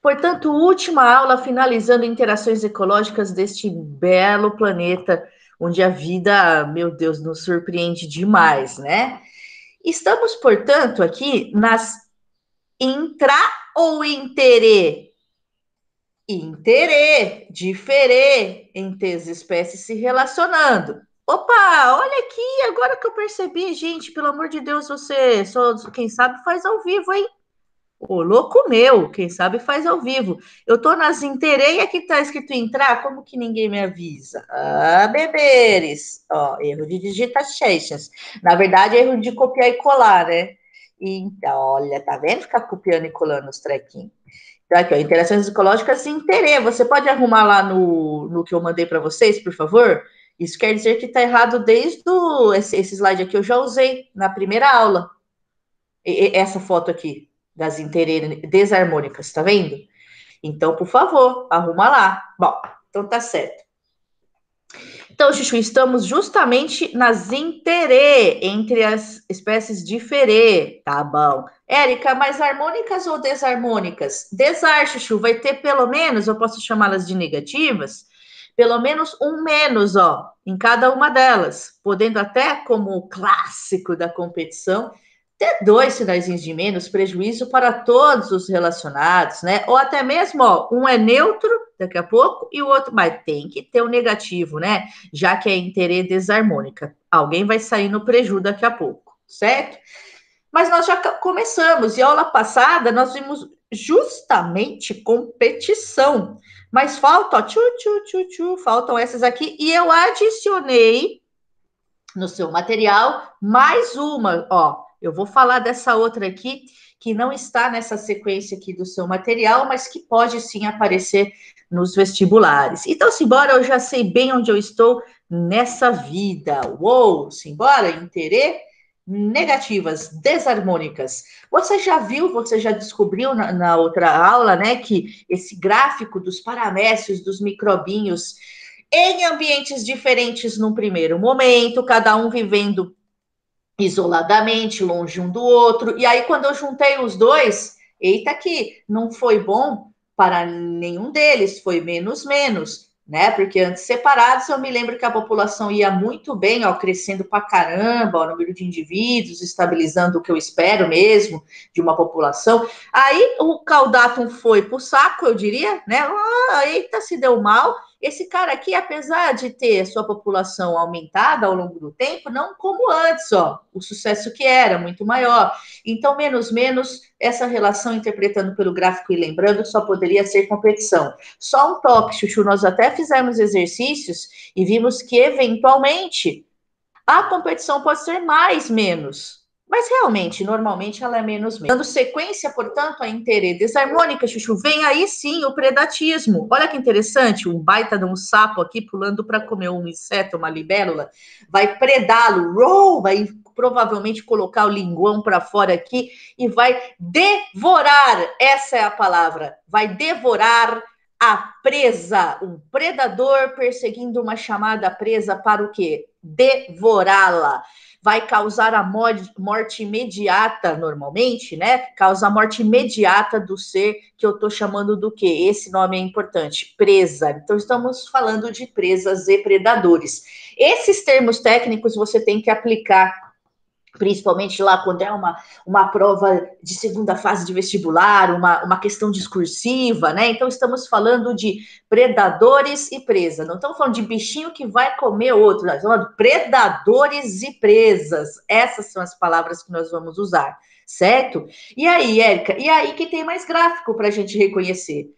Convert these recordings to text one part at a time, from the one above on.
Portanto, última aula finalizando interações ecológicas deste belo planeta, onde a vida, meu Deus, nos surpreende demais, né? Estamos, portanto, aqui nas intra ou interê? Interê, diferê, entre as espécies se relacionando. Opa, olha aqui, agora que eu percebi, gente, pelo amor de Deus, você, só, quem sabe, faz ao vivo, hein? Ô, louco meu, quem sabe faz ao vivo. Eu tô nas intereias que tá escrito entrar, como que ninguém me avisa? Ah, beberes. Ó, erro de digitations. Na verdade, erro de copiar e colar, né? Então, olha, tá vendo? Ficar copiando e colando os trequinhos. Então, aqui, ó, interações ecológicas e interesse. Você pode arrumar lá no que eu mandei para vocês, por favor? Isso quer dizer que tá errado desde esse slide aqui, eu já usei na primeira aula. Essa foto aqui das desarmônicas, tá vendo? Então, por favor, arruma lá. Bom, então tá certo. Então, Chuchu, estamos justamente nas interê, entre as espécies diferê, tá bom. Érica, mas harmônicas ou desarmônicas? Desar, Chuchu, vai ter pelo menos, eu posso chamá-las de negativas, pelo menos um menos, ó, em cada uma delas, podendo até, como clássico da competição, ter dois sinaizinhos de menos, prejuízo para todos os relacionados, né? Ou até mesmo, ó, um é neutro daqui a pouco e o outro, mas tem que ter o negativo, né? Já que é interesse desarmônica. Alguém vai sair no prejuízo daqui a pouco, certo? Mas nós já começamos, e a aula passada nós vimos justamente competição. Mas falta, ó, faltam essas aqui, e eu adicionei no seu material mais uma, ó. Eu vou falar dessa outra aqui, que não está nessa sequência aqui do seu material, mas que pode sim aparecer nos vestibulares. Então, simbora, eu já sei bem onde eu estou nessa vida. Uou, simbora, interê negativas, desarmônicas. Você já viu, você já descobriu na outra aula, né, que esse gráfico dos paramécios, dos microbinhos, em ambientes diferentes no primeiro momento, cada um vivendo isoladamente, longe um do outro. E aí, quando eu juntei os dois, eita que não foi bom para nenhum deles, foi menos menos, né? Porque antes separados, eu me lembro que a população ia muito bem, ó, crescendo para caramba, ó, o número de indivíduos, estabilizando o que eu espero mesmo de uma população. Aí o caudatum foi para o saco, eu diria, né? Ah, eita, se deu mal. Esse cara aqui, apesar de ter sua população aumentada ao longo do tempo, não como antes, ó, o sucesso que era, muito maior. Então, menos, menos, essa relação interpretando pelo gráfico e lembrando, só poderia ser competição. Só um toque, Chuchu, nós até fizemos exercícios e vimos que, eventualmente, a competição pode ser mais, menos. Mas realmente, normalmente ela é menos mesmo. Dando sequência, portanto, a interesse desarmônica, Chuchu, vem aí sim o predatismo. Olha que interessante, um baita de um sapo aqui pulando para comer um inseto, uma libélula, vai predá-lo, vai provavelmente colocar o linguão para fora aqui e vai devorar, essa é a palavra, vai devorar a presa, um predador perseguindo uma chamada presa para o quê? Devorá-la. Vai causar a morte imediata, normalmente, né? Causa a morte imediata do ser que eu estou chamando do quê? Esse nome é importante, presa. Então, estamos falando de presas e predadores. Esses termos técnicos você tem que aplicar principalmente lá quando é uma prova de segunda fase de vestibular, uma questão discursiva, né? Então, estamos falando de predadores e presa. Não estamos falando de bichinho que vai comer outro, nós estamos falando de predadores e presas. Essas são as palavras que nós vamos usar, certo? E aí, Érica, e aí que tem mais gráfico para a gente reconhecer.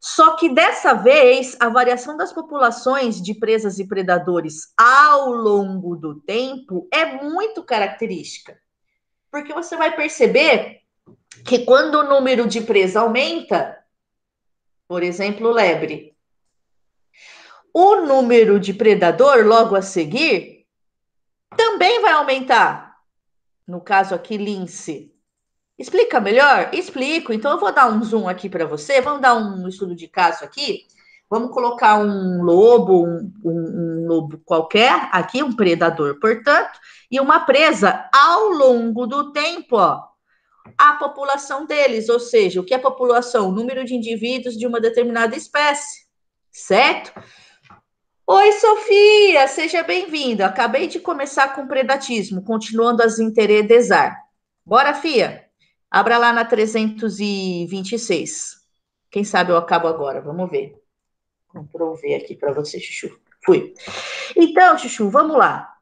Só que dessa vez, a variação das populações de presas e predadores ao longo do tempo é muito característica. Porque você vai perceber que quando o número de presa aumenta, por exemplo, lebre, o número de predador logo a seguir também vai aumentar. No caso aqui, lince. Explica melhor? Explico. Então, eu vou dar um zoom aqui para você. Vamos dar um estudo de caso aqui. Vamos colocar um lobo, um lobo qualquer, aqui, um predador, portanto, e uma presa ao longo do tempo, ó. a população deles, ou seja, o que é população? O número de indivíduos de uma determinada espécie, certo? Oi, Sofia, seja bem-vinda. Acabei de começar com predatismo, continuando as interedesar. Bora, Fia? Abra lá na 326. Quem sabe eu acabo agora, vamos ver. Ctrl V aqui para você, Chuchu. Fui. Então, Chuchu, vamos lá.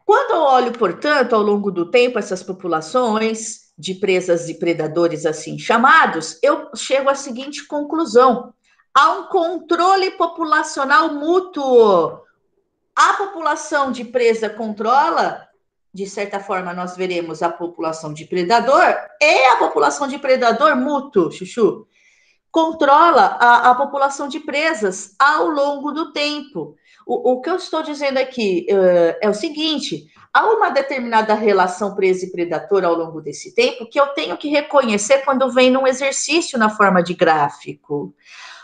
Quando eu olho, portanto, ao longo do tempo, essas populações de presas e predadores assim chamados, eu chego à seguinte conclusão: há um controle populacional mútuo. A população de presa controla, de certa forma, nós veremos a população de predador e a população de predador mútuo, Chuchu, controla a população de presas ao longo do tempo. O que eu estou dizendo aqui é o seguinte: há uma determinada relação presa e predador ao longo desse tempo que eu tenho que reconhecer quando vem num exercício na forma de gráfico.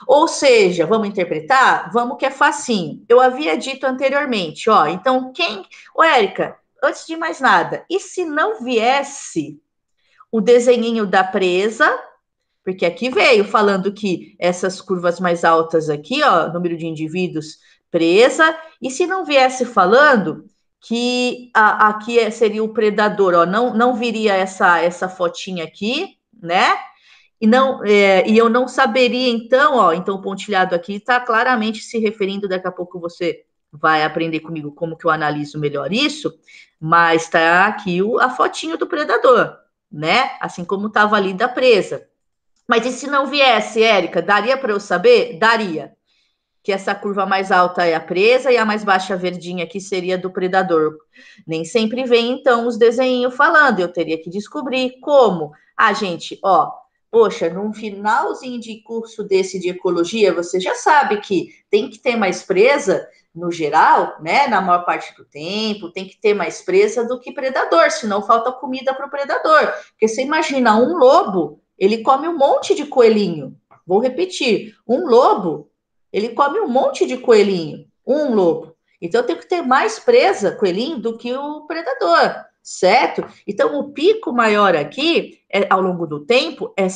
Ou seja, vamos interpretar? Vamos que é facinho. Eu havia dito anteriormente, ó, então Ô, Érica, antes de mais nada, e se não viesse o desenhinho da presa, porque aqui veio falando que essas curvas mais altas aqui, ó, número de indivíduos presa, e se não viesse falando que aqui seria o predador, ó, não viria essa fotinha aqui, né? E eu não saberia, então, ó, então o pontilhado aqui está claramente se referindo, daqui a pouco você vai aprender comigo como que eu analiso melhor isso, mas está aqui a fotinho do predador, né? Assim como estava ali da presa. Mas e se não viesse, Érica, daria para eu saber? Daria. Que essa curva mais alta é a presa e a mais baixa verdinha aqui seria do predador. Nem sempre vem, então, os desenhos falando. Eu teria que descobrir como. Ah, gente, ó, poxa, num finalzinho de curso desse de ecologia, você já sabe que tem que ter mais presa, no geral, né? Na maior parte do tempo, tem que ter mais presa do que predador, senão falta comida para o predador. Porque você imagina, um lobo, ele come um monte de coelhinho. Vou repetir, um lobo ele come um monte de coelhinho, um lobo. Então tem que ter mais presa, coelhinho, do que o predador, certo? Então o pico maior aqui, ao longo do tempo, é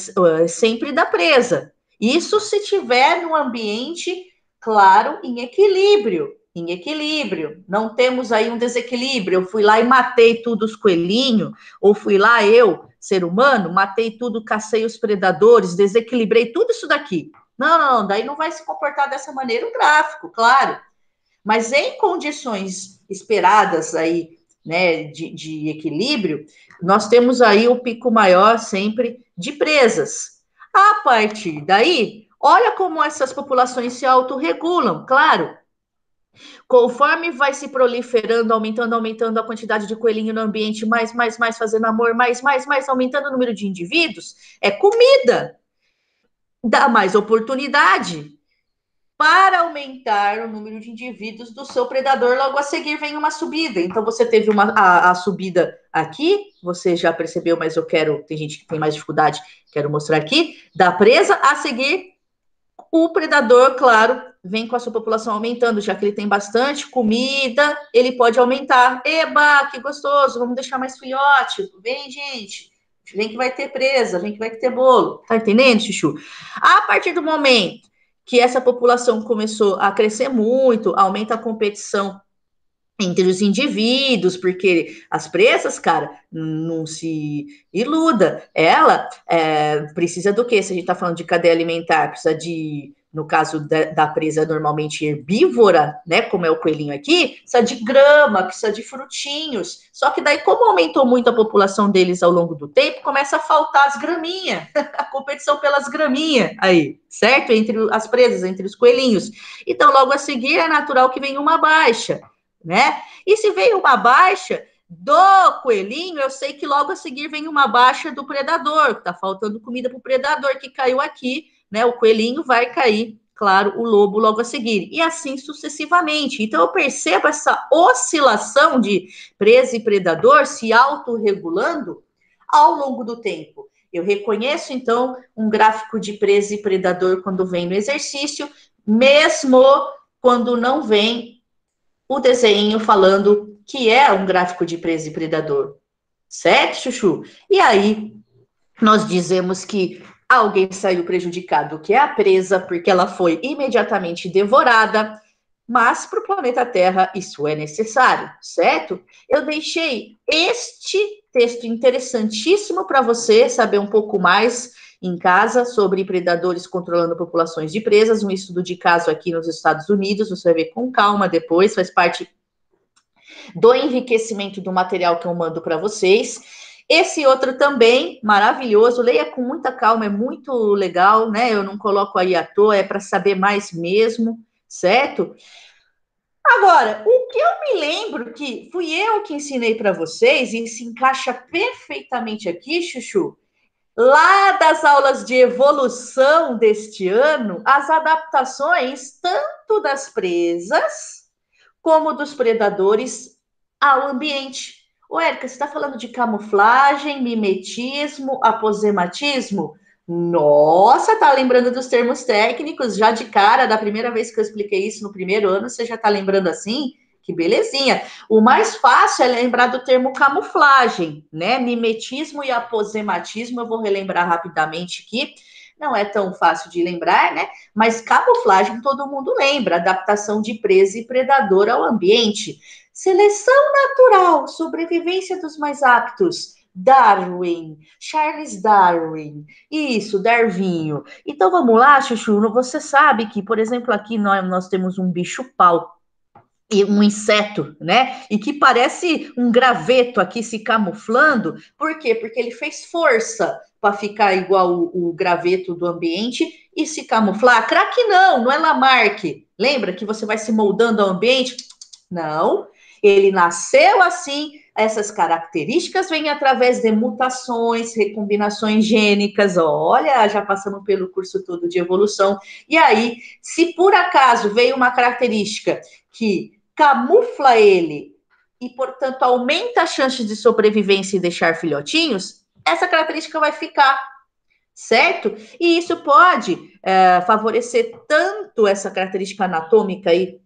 sempre da presa. Isso se tiver num ambiente, claro, em equilíbrio. Em equilíbrio. Não temos aí um desequilíbrio. Eu fui lá e matei tudo os coelhinhos, ou fui lá eu, ser humano, matei tudo, cacei os predadores, desequilibrei tudo isso daqui. Não, daí não vai se comportar dessa maneira o gráfico, claro. Mas em condições esperadas aí, né, de equilíbrio, nós temos aí o pico maior sempre de presas. A partir daí, olha como essas populações se autorregulam, claro. Conforme vai se proliferando, aumentando a quantidade de coelhinho no ambiente, mais, fazendo amor, mais, aumentando o número de indivíduos, é comida. Dá mais oportunidade para aumentar o número de indivíduos do seu predador. Logo a seguir vem uma subida. Então você teve a subida aqui, você já percebeu, mas tem gente que tem mais dificuldade, quero mostrar aqui, da presa. A seguir, o predador, claro, vem com a sua população aumentando, já que ele tem bastante comida, ele pode aumentar. Eba, que gostoso, vamos deixar mais filhote. Vem, gente. Vem que vai ter presa, vem que vai ter bolo. Tá entendendo, Chuchu? A partir do momento que essa população começou a crescer muito, aumenta a competição entre os indivíduos, porque as presas, cara, não se iluda. Ela precisa do quê? Se a gente está falando de cadeia alimentar, precisa de, no caso da presa normalmente herbívora, né, como é o coelhinho aqui, precisa de grama, precisa de frutinhos. Só que daí, como aumentou muito a população deles ao longo do tempo, começa a faltar as graminhas, a competição pelas graminhas aí, certo? Entre as presas, entre os coelhinhos. Então, logo a seguir, é natural que venha uma baixa, né? E se veio uma baixa do coelhinho, eu sei que logo a seguir vem uma baixa do predador, que tá faltando comida para o predador que caiu aqui, né? O coelhinho vai cair, claro, o lobo logo a seguir, e assim sucessivamente. Então eu percebo essa oscilação de presa e predador se autorregulando ao longo do tempo. Eu reconheço, então, um gráfico de presa e predador quando vem no exercício, mesmo quando não vem o desenho falando que é um gráfico de presa e predador. Certo, Chuchu? E aí, nós dizemos que alguém saiu prejudicado, que é a presa, porque ela foi imediatamente devorada, mas para o planeta Terra isso é necessário, certo? Eu deixei este texto interessantíssimo para você saber um pouco mais em casa sobre predadores controlando populações de presas, um estudo de caso aqui nos Estados Unidos, você vai ver com calma depois, faz parte do enriquecimento do material que eu mando para vocês. Esse outro também, maravilhoso, leia com muita calma, é muito legal, né? Eu não coloco aí à toa, é para saber mais mesmo, certo? Agora, o que eu me lembro que fui eu que ensinei para vocês, e se encaixa perfeitamente aqui, Chuchu, lá das aulas de evolução deste ano, as adaptações tanto das presas como dos predadores ao ambiente. Ô, Érica, você está falando de camuflagem, mimetismo, aposematismo? Nossa, tá lembrando dos termos técnicos já de cara, da primeira vez que eu expliquei isso no primeiro ano, você já tá lembrando assim? Que belezinha. O mais fácil é lembrar do termo camuflagem, né? Mimetismo e aposematismo, eu vou relembrar rapidamente aqui. Não é tão fácil de lembrar, né? Mas camuflagem todo mundo lembra, adaptação de presa e predador ao ambiente. Seleção natural, sobrevivência dos mais aptos. Darwin, Charles Darwin, isso, Darwinho. Então vamos lá, Chuchu. Você sabe que, por exemplo, aqui nós temos um bicho-pau e um inseto, né? E que parece um graveto aqui se camuflando. Por quê? Porque ele fez força para ficar igual o graveto do ambiente e se camuflar. Craque não é Lamarck. Lembra que você vai se moldando ao ambiente? Não. Ele nasceu assim. Essas características vêm através de mutações, recombinações gênicas. Olha, já passamos pelo curso todo de evolução. E aí, se por acaso veio uma característica que camufla ele e, portanto, aumenta as chances de sobrevivência e deixar filhotinhos, essa característica vai ficar, certo? E isso pode favorecer tanto essa característica anatômica aí,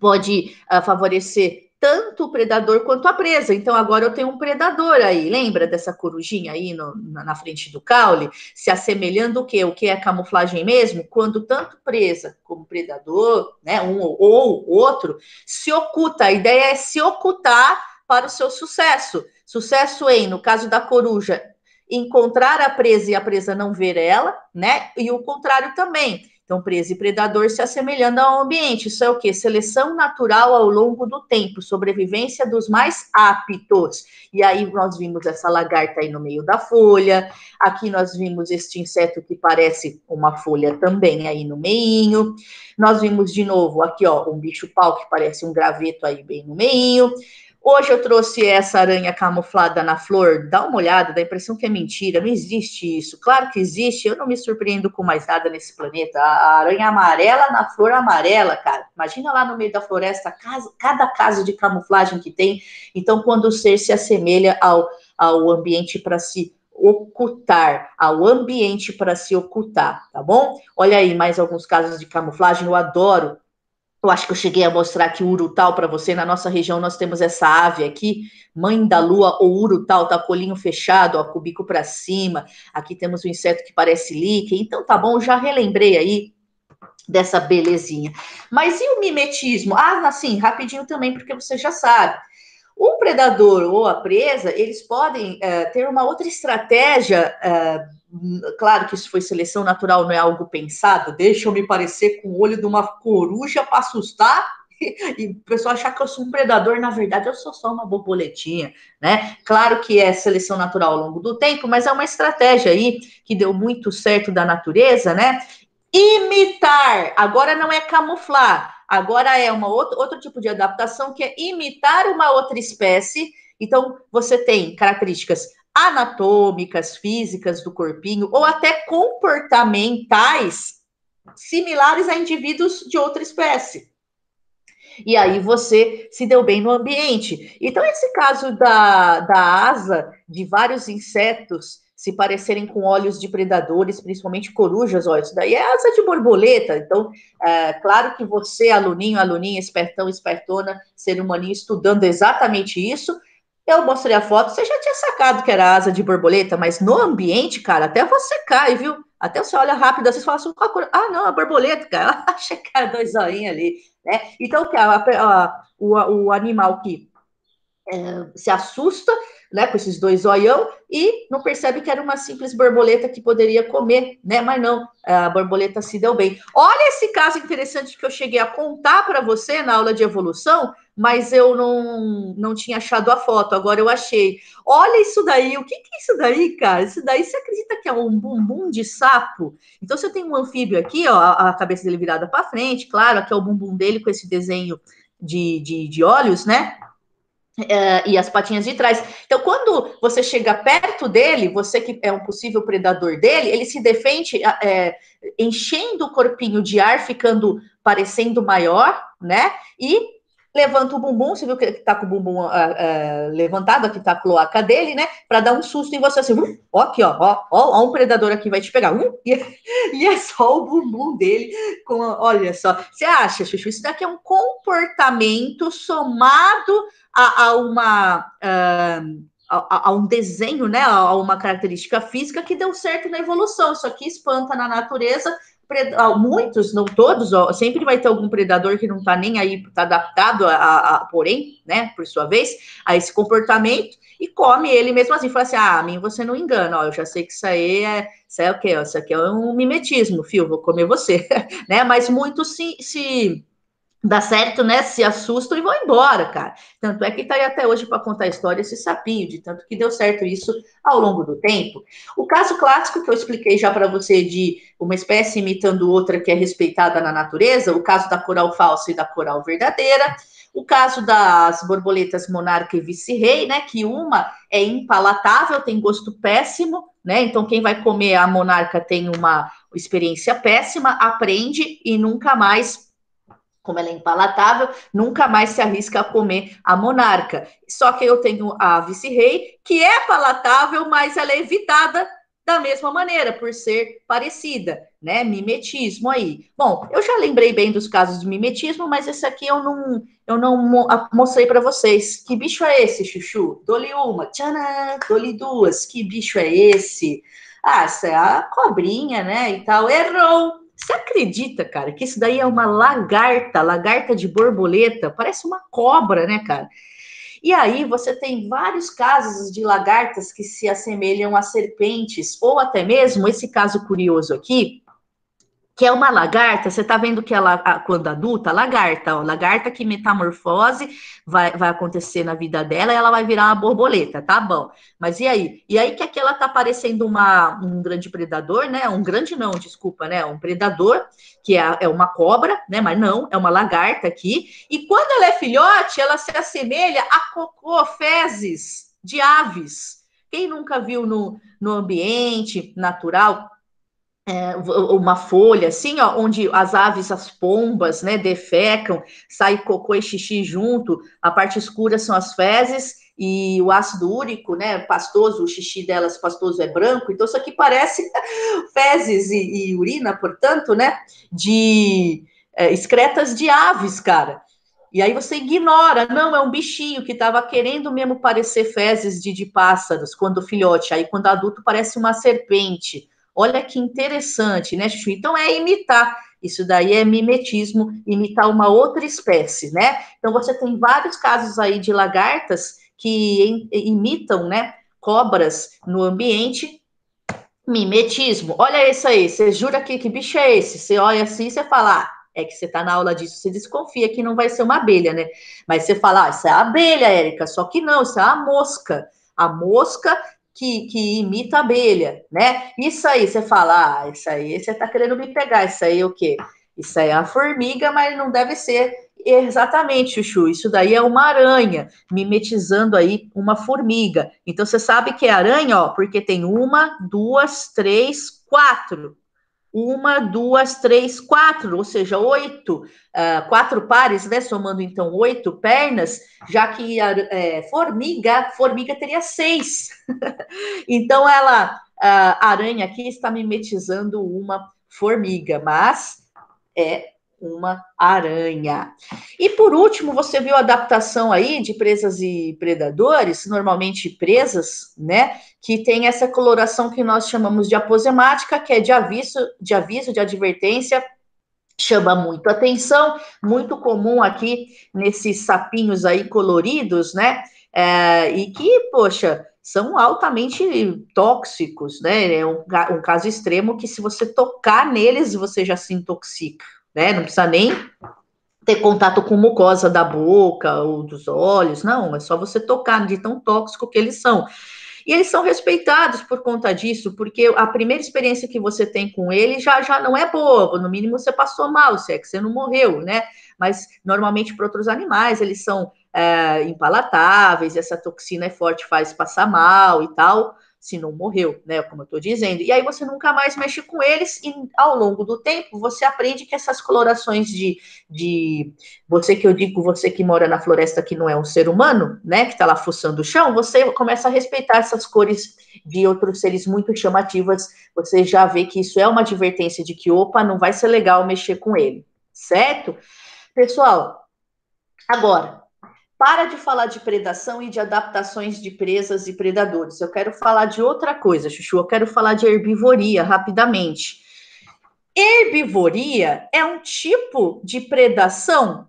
pode favorecer tanto o predador quanto a presa. Então, agora eu tenho um predador aí. Lembra dessa corujinha aí na frente do caule? Se assemelhando o quê? O que é camuflagem mesmo? Quando tanto presa como predador, né, um ou outro, se oculta. A ideia é se ocultar para o seu sucesso. Sucesso em, no caso da coruja, encontrar a presa e a presa não ver ela, né? E o contrário também. Então, presa e predador se assemelhando ao ambiente. Isso é o quê? Seleção natural ao longo do tempo, sobrevivência dos mais aptos. E aí nós vimos essa lagarta aí no meio da folha. Aqui nós vimos este inseto que parece uma folha também aí no meinho. Nós vimos de novo aqui, ó, um bicho-pau que parece um graveto aí bem no meinho. Hoje eu trouxe essa aranha camuflada na flor. Dá uma olhada, dá a impressão que é mentira. Não existe isso. Claro que existe. Eu não me surpreendo com mais nada nesse planeta. A aranha amarela na flor amarela, cara. Imagina lá no meio da floresta, cada caso de camuflagem que tem. Então, quando o ser se assemelha ao ambiente para se ocultar, ao ambiente para se ocultar, tá bom? Olha aí mais alguns casos de camuflagem. Eu adoro. Eu acho que eu cheguei a mostrar aqui o urutau para você. Na nossa região nós temos essa ave aqui, mãe da lua ou urutau, tá colinho fechado, ó, com o bico para cima. Aqui temos um inseto que parece líquen. Então tá bom, já relembrei aí dessa belezinha. Mas e o mimetismo? Ah, assim, rapidinho também, porque você já sabe. O predador ou a presa, eles podem ter uma outra estratégia. Claro que isso foi seleção natural, não é algo pensado. Deixa eu me parecer com o olho de uma coruja para assustar e o pessoal achar que eu sou um predador. Na verdade, eu sou só uma borboletinha, né? Claro que é seleção natural ao longo do tempo, mas é uma estratégia aí que deu muito certo da natureza, né? Imitar, agora não é camuflar, agora é outro tipo de adaptação que é imitar uma outra espécie. Então, você tem características anatômicas, físicas do corpinho, ou até comportamentais similares a indivíduos de outra espécie. E aí você se deu bem no ambiente. Então, esse caso da asa de vários insetos se parecerem com olhos de predadores, principalmente corujas, ó, isso daí é asa de borboleta. Então, claro que você, aluninho, aluninha, espertão, espertona, ser humaninho, estudando exatamente isso, Eu mostrei a foto, você já tinha sacado que era asa de borboleta, mas no ambiente, cara, até você cai, viu? Até você olha rápido, às vezes fala assim, qual cor? Ah, não, a borboleta, cara, acha que era dois zoinhos ali, né? Então, o animal que se assusta, né, com esses dois zoião e não percebe que era uma simples borboleta que poderia comer, né? Mas não, a borboleta se deu bem. Olha esse caso interessante que eu cheguei a contar para você na aula de evolução, mas eu não tinha achado a foto, agora eu achei. Olha isso daí, o que é isso daí, cara? Isso daí você acredita que é um bumbum de sapo? Então você tem um anfíbio aqui, ó, a cabeça dele virada para frente, claro, aqui é o bumbum dele com esse desenho de olhos, né? E as patinhas de trás. Então, quando você chega perto dele, você que é um possível predador dele, ele se defende enchendo o corpinho de ar, ficando parecendo maior, né? E levanta o bumbum, você viu que tá com o bumbum levantado, aqui tá a cloaca dele, né? Para dar um susto em você, assim, ó, aqui, ó, um predador aqui vai te pegar, e é só o bumbum dele, olha só. Você acha, Chuchu, isso daqui é um comportamento somado a um desenho, né, a uma característica física que deu certo na evolução. Isso aqui espanta na natureza. Muitos, não todos, sempre vai ter algum predador que não está nem aí, está adaptado porém, né, por sua vez, a esse comportamento e come ele mesmo assim. Fala assim: a mim você não engana, eu já sei que isso é o quê? Isso aqui é um mimetismo, fio, vou comer você, né? Mas muitos se dá certo, né? Se assustam e vão embora, cara. Tanto é que tá aí até hoje para contar a história esse sapinho, de tanto que deu certo isso ao longo do tempo. O caso clássico que eu expliquei já para você de uma espécie imitando outra que é respeitada na natureza, o caso da coral falsa e da coral verdadeira. O caso das borboletas monarca e vice-rei, né? Que uma é impalatável, tem gosto péssimo, né? Então quem vai comer a monarca tem uma experiência péssima, aprende e nunca mais, como ela é impalatável, nunca mais se arrisca a comer a monarca. Só que eu tenho a vice-rei, que é palatável, mas ela é evitada da mesma maneira, por ser parecida, né? Mimetismo aí. Bom, eu já lembrei bem dos casos de mimetismo, mas esse aqui eu não mostrei para vocês. Que bicho é esse, Chuchu? Dou-lhe uma, tchanã, dou-lhe duas. Que bicho é esse? Ah, essa é a cobrinha, né? E tal. Errou! Você acredita, cara, que isso daí é uma lagarta, lagarta de borboleta? Parece uma cobra, né, cara? E aí você tem vários casos de lagartas que se assemelham a serpentes, ou até mesmo esse caso curioso aqui, que é uma lagarta, você está vendo que ela, quando adulta, lagarta, ó, lagarta que metamorfose vai acontecer na vida dela e ela vai virar uma borboleta, tá bom. Mas e aí? E aí que aqui ela está parecendo um grande predador, né? Um grande não, desculpa, né? Um predador, que é uma cobra, né? Mas não, é uma lagarta aqui. E quando ela é filhote, ela se assemelha a cocô, fezes de aves. Quem nunca viu no ambiente natural uma folha, assim, ó, onde as aves, as pombas, né, defecam, sai cocô e xixi junto, a parte escura são as fezes e o ácido úrico, né, pastoso, o xixi delas pastoso é branco, então isso aqui parece fezes e urina, portanto, né, de excretas de aves, cara. E aí você ignora, não, é um bichinho que estava querendo mesmo parecer fezes de pássaros quando filhote, aí quando adulto parece uma serpente. Olha que interessante, né, Chuchu? Então é imitar. Isso daí é mimetismo, imitar uma outra espécie, né? Então você tem vários casos aí de lagartas que imitam, né, cobras no ambiente. Mimetismo. Olha isso aí. Você jura que bicho é esse? Você olha assim e você fala, é que você está na aula disso, você desconfia que não vai ser uma abelha, né? Mas você fala, isso é a abelha, Érica. Só que não, isso é a mosca. A mosca que imita a abelha, né? Isso aí, você fala, isso aí você está querendo me pegar. Isso aí é o quê? Isso aí é a formiga, mas não deve ser exatamente, Chuchu. Isso daí é uma aranha mimetizando aí uma formiga. Então você sabe que é aranha, ó, porque tem uma, duas, três, quatro. Uma, duas, três, quatro, ou seja, oito, quatro pares, né? Somando então oito pernas, já que formiga teria seis. Então a aranha aqui está mimetizando uma formiga, mas é uma aranha. E por último, você viu a adaptação aí de presas e predadores, normalmente presas, né? Que tem essa coloração que nós chamamos de aposemática, que é de advertência, chama muito atenção, muito comum aqui nesses sapinhos aí coloridos, né? E que, poxa, são altamente tóxicos, né? É um caso extremo que se você tocar neles, você já se intoxica, né? Não precisa nem ter contato com mucosa da boca ou dos olhos, não, é só você tocar de tão tóxico que eles são. E eles são respeitados por conta disso, porque a primeira experiência que você tem com ele já não é boa, no mínimo você passou mal, se é que você não morreu, né? Mas normalmente para outros animais eles são impalatáveis, essa toxina é forte, faz passar mal e tal, se não morreu, né? Como eu estou dizendo. E aí você nunca mais mexe com eles, e ao longo do tempo você aprende que essas colorações de você que eu digo, você que mora na floresta que não é um ser humano, né, que está lá fuçando o chão, você começa a respeitar essas cores de outros seres muito chamativas, você já vê que isso é uma advertência de que, opa, não vai ser legal mexer com ele, certo? Pessoal, agora, para de falar de predação e de adaptações de presas e predadores. Eu quero falar de outra coisa, Chuchu. Eu quero falar de herbivoria rapidamente. Herbivoria é um tipo de predação?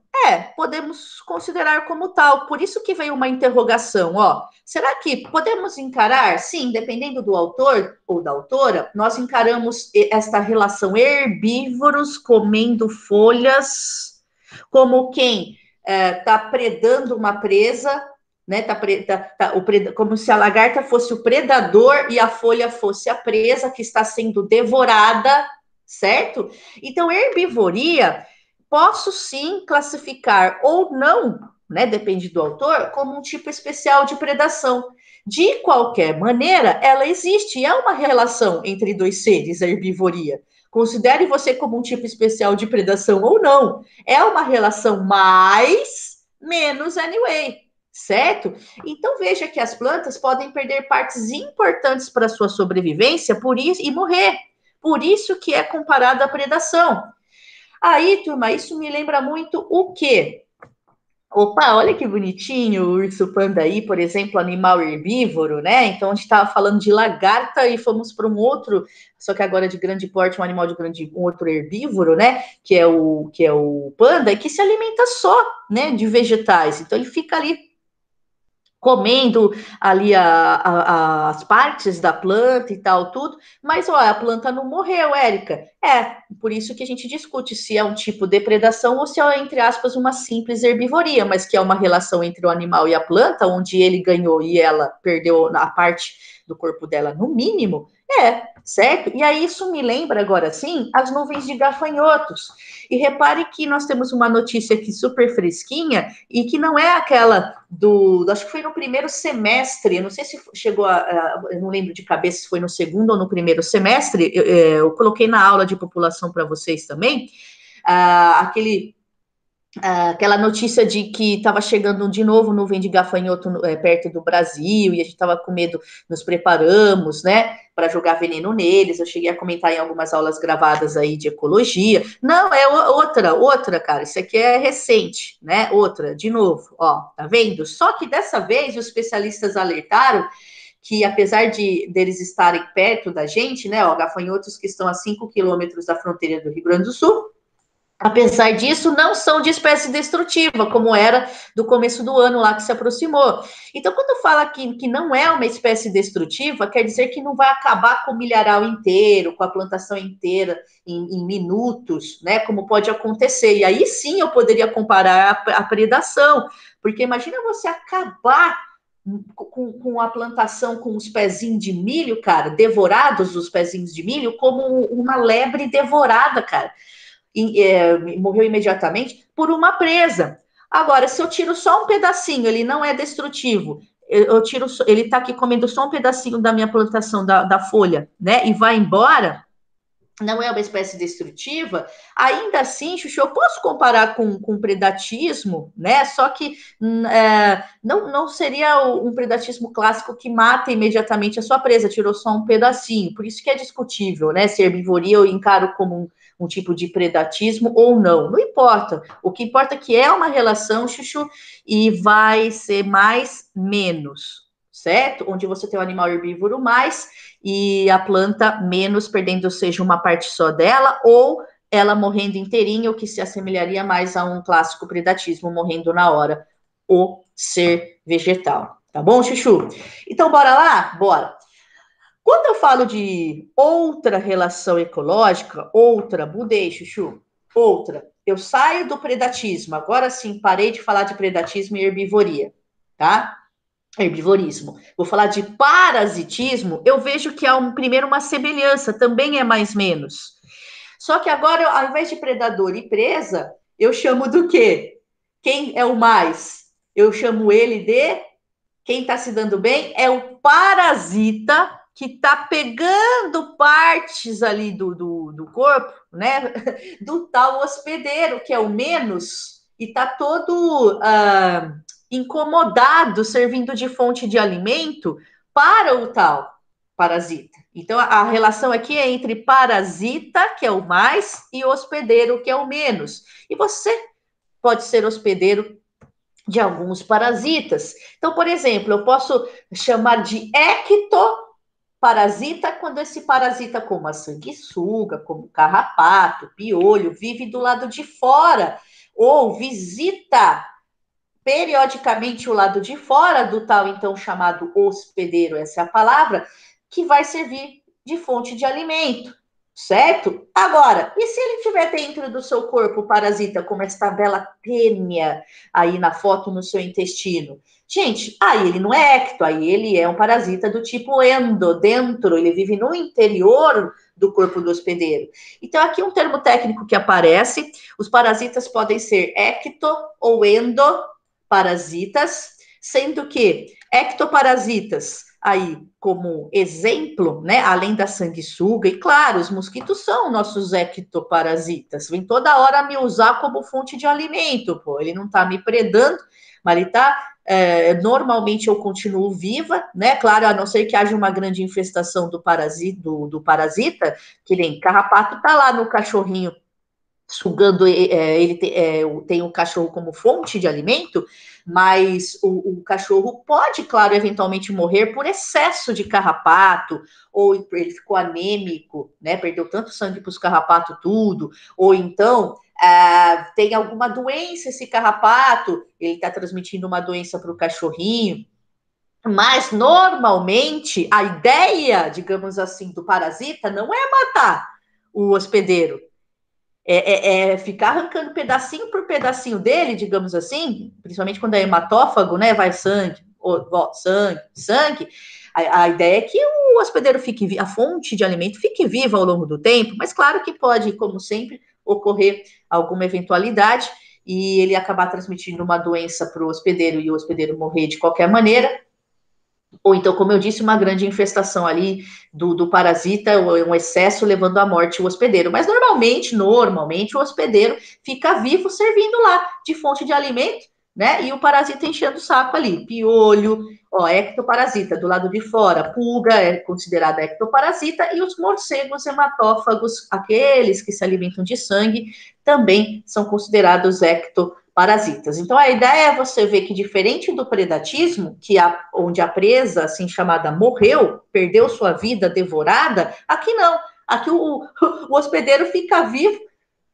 Podemos considerar como tal. Por isso que veio uma interrogação, ó. Será que podemos encarar? Sim, dependendo do autor ou da autora, nós encaramos esta relação herbívoros comendo folhas como quem está predando uma presa, né? Como se a lagarta fosse o predador e a folha fosse a presa que está sendo devorada, certo? Então, herbivoria, posso sim classificar ou não, né? Depende do autor, como um tipo especial de predação. De qualquer maneira, ela existe, é uma relação entre dois seres, a herbivoria. Considere você como um tipo especial de predação ou não. É uma relação mais, menos anyway, certo? Então veja que as plantas podem perder partes importantes para sua sobrevivência por isso e morrer. Por isso que é comparado à predação. Aí, turma, isso me lembra muito o quê? Opa, olha que bonitinho o urso panda aí, por exemplo, animal herbívoro, né? Então, a gente estava falando de lagarta e fomos para um outro, só que agora de grande porte, um animal de um outro herbívoro, né? Que é o panda, e que se alimenta só, né, de vegetais. Então, ele fica ali comendo ali as partes da planta e tal, tudo, mas ó, a planta não morreu, Érica. Por isso que a gente discute se é um tipo de depredação ou se é, entre aspas, uma simples herbivoria, mas que é uma relação entre o animal e a planta, onde ele ganhou e ela perdeu a parte do corpo dela, no mínimo, certo? E aí isso me lembra agora sim as nuvens de gafanhotos. E repare que nós temos uma notícia aqui super fresquinha e que não é aquela acho que foi no primeiro semestre, eu não sei se chegou eu não lembro de cabeça se foi no segundo ou no primeiro semestre, eu coloquei na aula de população para vocês também, aquela notícia de que estava chegando de novo nuvem de gafanhoto perto do Brasil, e a gente estava com medo, nos preparamos, né, para jogar veneno neles. Eu cheguei a comentar em algumas aulas gravadas aí de ecologia. Não, é outra, cara, isso aqui é recente, né, outra, de novo, ó, tá vendo? Só que dessa vez os especialistas alertaram que apesar deles estarem perto da gente, né, ó, gafanhotos que estão a 5 quilômetros da fronteira do Rio Grande do Sul, apesar disso, não são de espécie destrutiva, como era do começo do ano lá que se aproximou. Então, quando fala que não é uma espécie destrutiva, quer dizer que não vai acabar com o milharal inteiro, com a plantação inteira em minutos, né? Como pode acontecer. E aí sim eu poderia comparar a predação, porque imagina você acabar com a plantação com os pezinhos de milho, cara, devorados os pezinhos de milho, como uma lebre devorada, cara. Morreu imediatamente por uma presa. Agora, se eu tiro só um pedacinho, ele não é destrutivo. Ele está aqui comendo só um pedacinho da minha plantação da folha, né? E vai embora. não é uma espécie destrutiva, ainda assim, Xuxa, eu posso comparar com predatismo, né? Só que não seria um predatismo clássico que mata imediatamente a sua presa, tirou só um pedacinho. Por isso que é discutível, né? Se herbivoria eu encaro como um tipo de predatismo ou não. Não importa. O que importa é que é uma relação, Chuchu, e vai ser mais menos, certo? Onde você tem o animal herbívoro mais e a planta menos, perdendo seja uma parte só dela, ou ela morrendo inteirinha, o que se assemelharia mais a um clássico predatismo, morrendo na hora, o ser vegetal. Tá bom, Chuchu? Então, bora lá? Bora. Quando eu falo de outra relação ecológica, outra, mudei, Chuchu, outra, eu saio do predatismo, agora sim, parei de falar de predatismo e herbivoria, tá? Herbivorismo. Vou falar de parasitismo, eu vejo que há primeiro uma semelhança, também é mais menos. Só que agora, ao invés de predador e presa, eu chamo do quê? Quem é o mais? Eu chamo ele de quem está se dando bem é o parasita que está pegando partes ali do corpo, né? Do tal hospedeiro, que é o menos, e está todo incomodado, servindo de fonte de alimento para o tal parasita. Então, a relação aqui é entre parasita, que é o mais, e hospedeiro, que é o menos. E você pode ser hospedeiro de alguns parasitas. Então, por exemplo, eu posso chamar de ectoparasita quando esse parasita, como a sanguessuga, como carrapato, piolho, vive do lado de fora ou visita periodicamente o lado de fora do tal então chamado hospedeiro, essa é a palavra, que vai servir de fonte de alimento, certo? Agora, e se ele estiver dentro do seu corpo, parasita, como esta bela tênia aí na foto no seu intestino? Gente, aí ele não é ecto, aí ele é um parasita do tipo endo, dentro, ele vive no interior do corpo do hospedeiro. Então, aqui um termo técnico que aparece, os parasitas podem ser ecto ou endo, parasitas, sendo que ectoparasitas, aí como exemplo, né, além da sanguessuga, e claro, os mosquitos são nossos ectoparasitas, vem toda hora me usar como fonte de alimento, pô, ele não tá me predando, mas ele tá, normalmente eu continuo viva, né, claro, a não ser que haja uma grande infestação do parasita, que nem carrapato tá lá no cachorrinho, sugando, ele tem o cachorro como fonte de alimento, mas o cachorro pode, claro, eventualmente morrer por excesso de carrapato, ou ele ficou anêmico, né? Perdeu tanto sangue para os carrapatos tudo, ou então tem alguma doença esse carrapato, ele está transmitindo uma doença para o cachorrinho. Mas normalmente a ideia, digamos assim, do parasita não é matar o hospedeiro, é ficar arrancando pedacinho por pedacinho dele, digamos assim, principalmente quando é hematófago, né? Vai sangue, sangue. A ideia é que o hospedeiro fique, a fonte de alimento fique viva ao longo do tempo, mas claro que pode, como sempre, ocorrer alguma eventualidade e ele acabar transmitindo uma doença para o hospedeiro e o hospedeiro morrer de qualquer maneira, ou então, como eu disse, uma grande infestação ali do parasita, um excesso levando à morte o hospedeiro. Mas normalmente, o hospedeiro fica vivo servindo lá de fonte de alimento, né? E o parasita enchendo o saco ali. Piolho, ó, ectoparasita do lado de fora, pulga é considerada ectoparasita, e os morcegos hematófagos, aqueles que se alimentam de sangue, também são considerados ectoparasitas. Então, a ideia é você ver que, diferente do predatismo, onde a presa, assim chamada, morreu, perdeu sua vida devorada, aqui não. Aqui o hospedeiro fica vivo,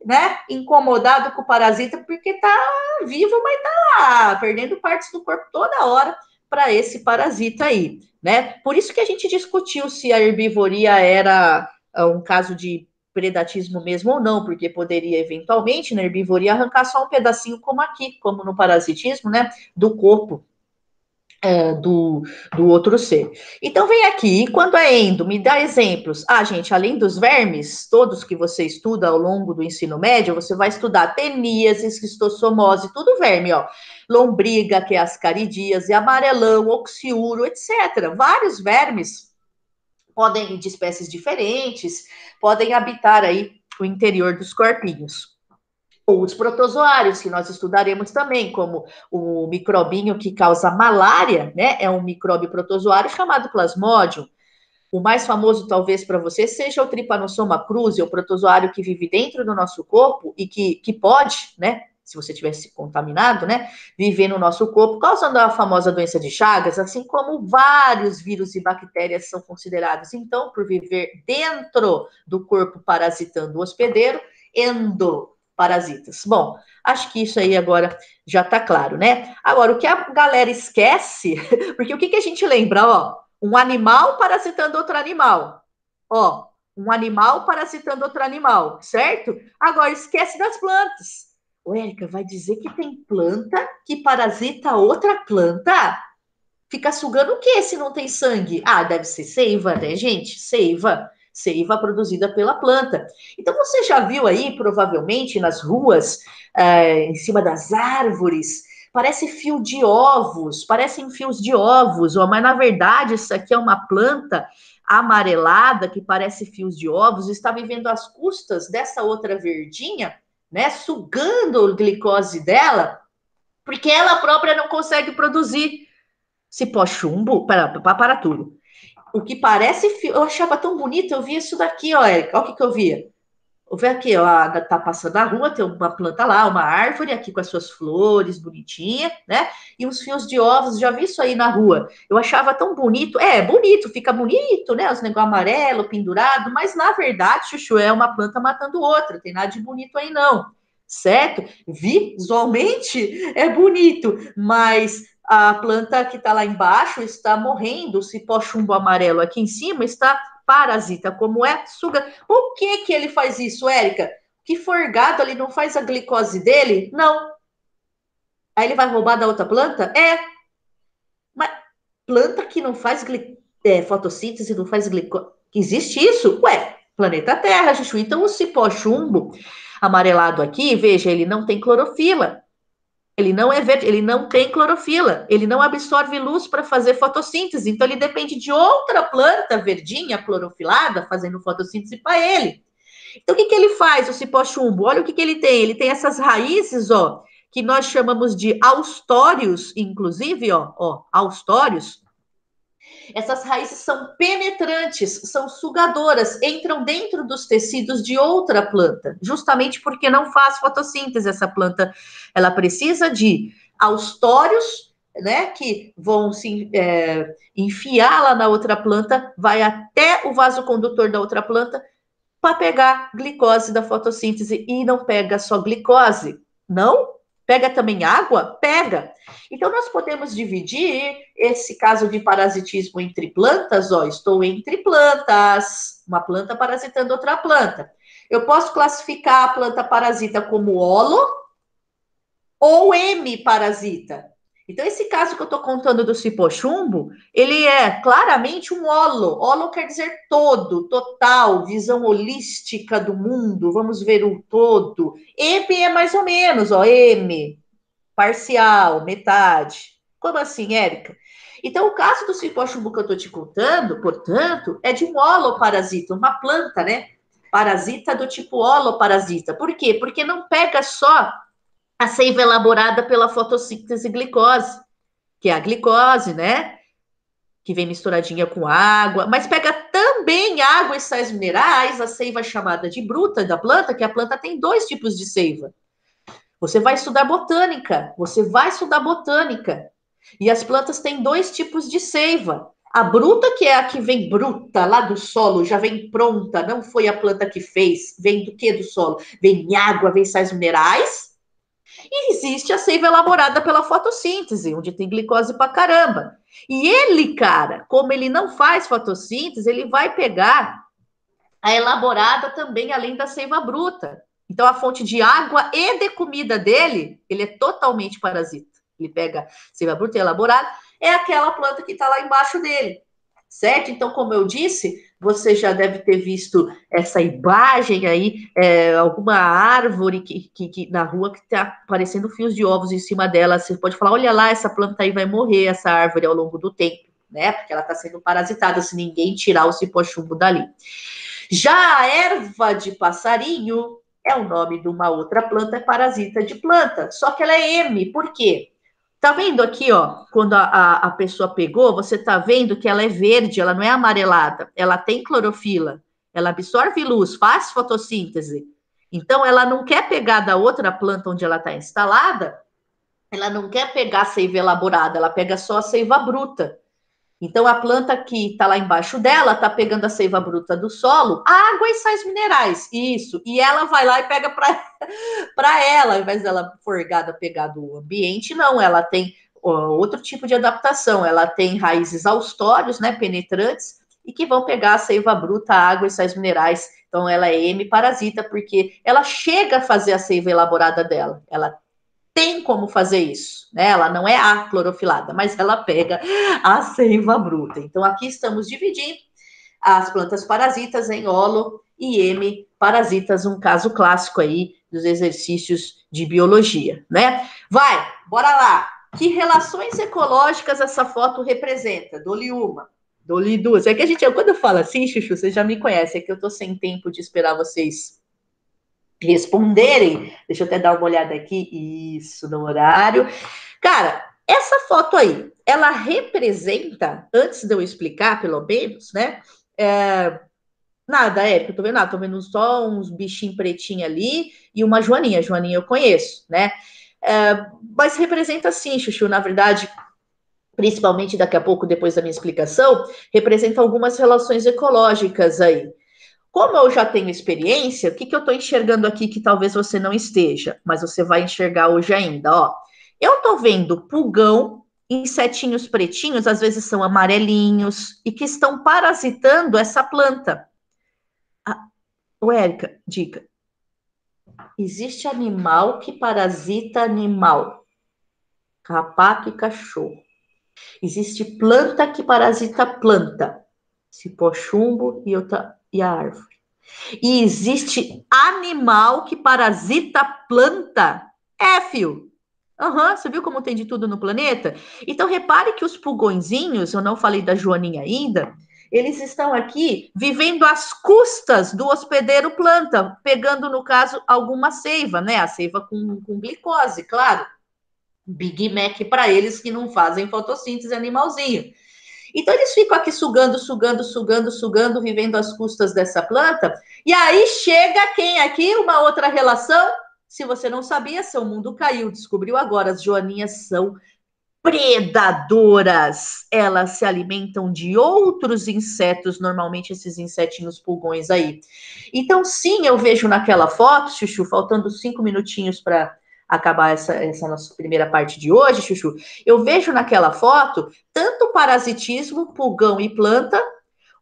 né? Incomodado com o parasita, porque tá vivo, mas tá lá, perdendo partes do corpo toda hora para esse parasita aí, né? Por isso que a gente discutiu se a herbivoria era um caso de predatismo mesmo ou não, porque poderia eventualmente na herbivoria arrancar só um pedacinho, como aqui, como no parasitismo, né? Do corpo do outro ser. Então vem aqui, e quando é endo, me dá exemplos. Ah, gente, além dos vermes, todos que você estuda ao longo do ensino médio, você vai estudar teníase, esquistossomose, tudo verme, ó. Lombriga, que é ascaridíase, amarelão, oxiuro, etc. Vários vermes podem, de espécies diferentes, podem habitar aí o interior dos corpinhos. Ou os protozoários, que nós estudaremos também, como o microbinho que causa malária, né? É um micróbio protozoário chamado Plasmodium. O mais famoso, talvez, para você, seja o Trypanosoma cruzi, o protozoário que vive dentro do nosso corpo e que pode, né? Se você tivesse contaminado, né? Viver no nosso corpo, causando a famosa doença de Chagas, assim como vários vírus e bactérias são considerados, então, por viver dentro do corpo parasitando o hospedeiro, endoparasitas. Bom, acho que isso aí agora já está claro, né? Agora, o que a galera esquece, porque o que a gente lembra, ó? Um animal parasitando outro animal. Ó, um animal parasitando outro animal, certo? Agora, esquece das plantas. Ô, Érica, vai dizer que tem planta que parasita outra planta? Fica sugando o quê se não tem sangue? Ah, deve ser seiva, né, gente? Seiva. Seiva produzida pela planta. Então, você já viu aí, provavelmente, nas ruas, em cima das árvores, parece fio de ovos, parecem fios de ovos, mas na verdade isso aqui é uma planta amarelada que parece fios de ovos, está vivendo às custas dessa outra verdinha, né, sugando a glicose dela, porque ela própria não consegue produzir cipó chumbo, para tudo. O que parece fio, eu achava tão bonito, eu via isso daqui, ó, Érica, olha o que eu via. Vou ver aqui, ó, tá passando na rua, tem uma planta lá, uma árvore aqui com as suas flores bonitinha, né? E uns fios de ovos, já vi isso aí na rua. Eu achava tão bonito, bonito, fica bonito, né? Os negócios amarelo, pendurado, mas na verdade, Chuchu, é uma planta matando outra, tem nada de bonito aí não, certo? Visualmente é bonito, mas a planta que está lá embaixo está morrendo, o cipó chumbo amarelo aqui em cima está parasita, como é, suga. Por que que ele faz isso, Érica? Que forgado ali não faz a glicose dele? Não. Aí ele vai roubar da outra planta? Mas planta que não faz fotossíntese, não faz glicose. Existe isso? Ué, planeta Terra, Chuchu. Então o cipó chumbo amarelado aqui, veja, ele não tem clorofila. Ele não é verde, ele não tem clorofila, ele não absorve luz para fazer fotossíntese, então ele depende de outra planta verdinha, clorofilada, fazendo fotossíntese para ele. Então o que ele faz, o cipó chumbo? Olha o que ele tem, ele tem essas raízes, ó, que nós chamamos de austórios, inclusive, ó, austórios. Essas raízes são penetrantes, são sugadoras, entram dentro dos tecidos de outra planta, justamente porque não faz fotossíntese essa planta. Ela precisa de austórios, né, que vão se enfiar lá na outra planta, vai até o vaso condutor da outra planta para pegar glicose da fotossíntese e não pega só glicose, não? Pega também água? Pega. Então, nós podemos dividir esse caso de parasitismo entre plantas, ó, estou entre plantas, uma planta parasitando outra planta. Eu posso classificar a planta parasita como holo ou hemiparasita. Então, esse caso que eu estou contando do cipochumbo, ele é claramente um holo. Holo quer dizer todo, total, visão holística do mundo. Vamos ver o todo. M é mais ou menos, ó, M, parcial, metade. Como assim, Érica? Então, o caso do cipochumbo que eu estou te contando, portanto, é de um holoparasita, uma planta, né? Parasita do tipo holoparasita. Por quê? Porque não pega só a seiva elaborada pela fotossíntese glicose, que é a glicose, né? Que vem misturadinha com água, mas pega também água e sais minerais, a seiva chamada de bruta da planta, que a planta tem dois tipos de seiva. Você vai estudar botânica, E as plantas têm dois tipos de seiva. A bruta, que é a que vem bruta lá do solo, já vem pronta, não foi a planta que fez, vem do que do solo? Vem água, vem sais minerais, e existe a seiva elaborada pela fotossíntese, onde tem glicose pra caramba. E ele, cara, como ele não faz fotossíntese, ele vai pegar a elaborada também, além da seiva bruta. Então, a fonte de água e de comida dele, ele é totalmente parasita. Ele pega seiva bruta e elaborada, é aquela planta que está lá embaixo dele, certo? Então, como eu disse, você já deve ter visto essa imagem aí, alguma árvore que na rua que está aparecendo fios de ovos em cima dela. Você pode falar, olha lá, essa planta aí vai morrer, essa árvore, ao longo do tempo. né? Porque ela está sendo parasitada se ninguém tirar o cipó-chumbo dali. Já a erva de passarinho é o nome de uma outra planta, é parasita de planta, só que ela é M, por quê? Tá vendo aqui, ó, quando a pessoa pegou, você tá vendo que ela é verde, ela não é amarelada, ela tem clorofila, ela absorve luz, faz fotossíntese. Então, ela não quer pegar da outra planta onde ela está instalada, ela não quer pegar a seiva elaborada, ela pega só a seiva bruta. Então, a planta que está lá embaixo dela está pegando a seiva bruta do solo, água e sais minerais. Isso. E ela vai lá e pega para ela, ao invés dela forgada pegar do ambiente, não. Ela tem outro tipo de adaptação. Ela tem raízes austórios, né, penetrantes, e que vão pegar a seiva bruta, água e sais minerais. Então, ela é M-parasita, porque ela chega a fazer a seiva elaborada dela. Ela tem como fazer isso, né? Ela não é a clorofilada, mas ela pega a seiva bruta. Então, aqui estamos dividindo as plantas parasitas em holo e M parasitas, um caso clássico aí dos exercícios de biologia, né? Vai, bora lá. Que relações ecológicas essa foto representa? Dou-lhe uma, dou-lhe duas. É que a gente, quando eu falo assim, Chuchu, vocês já me conhecem, é que eu tô sem tempo de esperar vocês responderem. Deixa eu até dar uma olhada aqui, isso, no horário. Cara, essa foto aí, ela representa, antes de eu explicar, pelo menos, né? Nada, Érica, eu tô vendo nada, tô vendo só uns bichinhos pretinhos ali e uma joaninha. Joaninha eu conheço, né? Mas representa sim, Chuchu, na verdade, principalmente daqui a pouco, depois da minha explicação, representa algumas relações ecológicas aí. Como eu já tenho experiência, o que eu estou enxergando aqui que talvez você não esteja, mas você vai enxergar hoje ainda, ó. Eu estou vendo pulgão, insetinhos pretinhos, às vezes são amarelinhos, e que estão parasitando essa planta. Ô, Érica, dica. Existe animal que parasita animal. Carrapato e cachorro. Existe planta que parasita planta. Cipó-chumbo e a árvore. E existe animal que parasita planta. É, fio. Você viu como tem de tudo no planeta? Então, repare que os pulgõezinhos, eu não falei da joaninha ainda, eles estão aqui vivendo às custas do hospedeiro planta, pegando, no caso, alguma seiva, né? A seiva com glicose, claro. Big Mac para eles que não fazem fotossíntese animalzinho. Então eles ficam aqui sugando, sugando, sugando, sugando, vivendo às custas dessa planta. E aí chega quem aqui? Uma outra relação. Se você não sabia, seu mundo caiu. Descobriu agora. As joaninhas são predadoras. Elas se alimentam de outros insetos, normalmente esses insetinhos pulgões aí. Então, sim, eu vejo naquela foto, Chuchu, faltando 5 minutinhos para acabar essa nossa primeira parte de hoje, Chuchu, eu vejo naquela foto tanto parasitismo, pulgão e planta,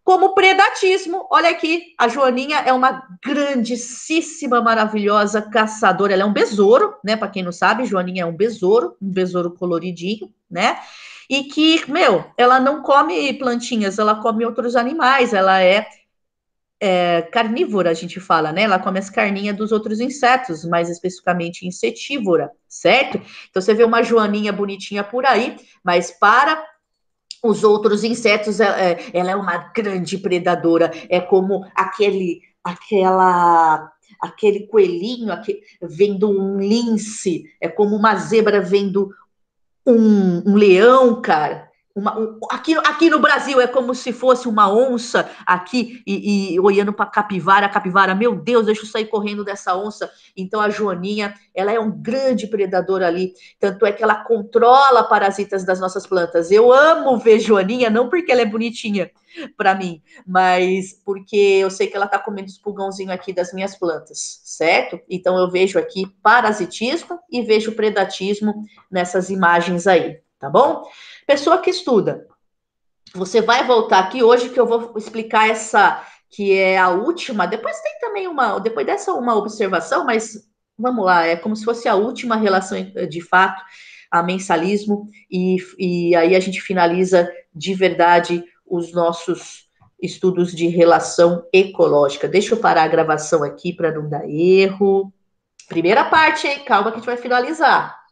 como predatismo. Olha aqui, a Joaninha é uma grandíssima, maravilhosa caçadora. Ela é um besouro, né? Para quem não sabe, Joaninha é um besouro coloridinho, né? E que, meu, ela não come plantinhas, ela come outros animais. Ela é carnívora, a gente fala, né? Ela come as carninhas dos outros insetos, mais especificamente insetívora, certo? Então você vê uma joaninha bonitinha por aí, mas para os outros insetos, ela é uma grande predadora, é como aquele coelhinho vendo um lince, é como uma zebra vendo um leão, cara. Aqui no Brasil é como se fosse uma onça aqui e olhando para a capivara, meu Deus, deixa eu sair correndo dessa onça. Então a joaninha, ela é um grande predador ali, tanto é que ela controla parasitas das nossas plantas. Eu amo ver joaninha, não porque ela é bonitinha para mim, mas porque eu sei que ela está comendo os pulgãozinhos aqui das minhas plantas, certo? Então eu vejo aqui parasitismo e vejo predatismo nessas imagens aí, tá bom? Pessoa que estuda, você vai voltar aqui hoje que eu vou explicar essa, que é a última. Depois tem também depois dessa uma observação, mas vamos lá, é como se fosse a última relação de fato, a mensalismo, e aí a gente finaliza de verdade os nossos estudos de relação ecológica. Deixa eu parar a gravação aqui para não dar erro. Primeira parte, hein? Calma que a gente vai finalizar.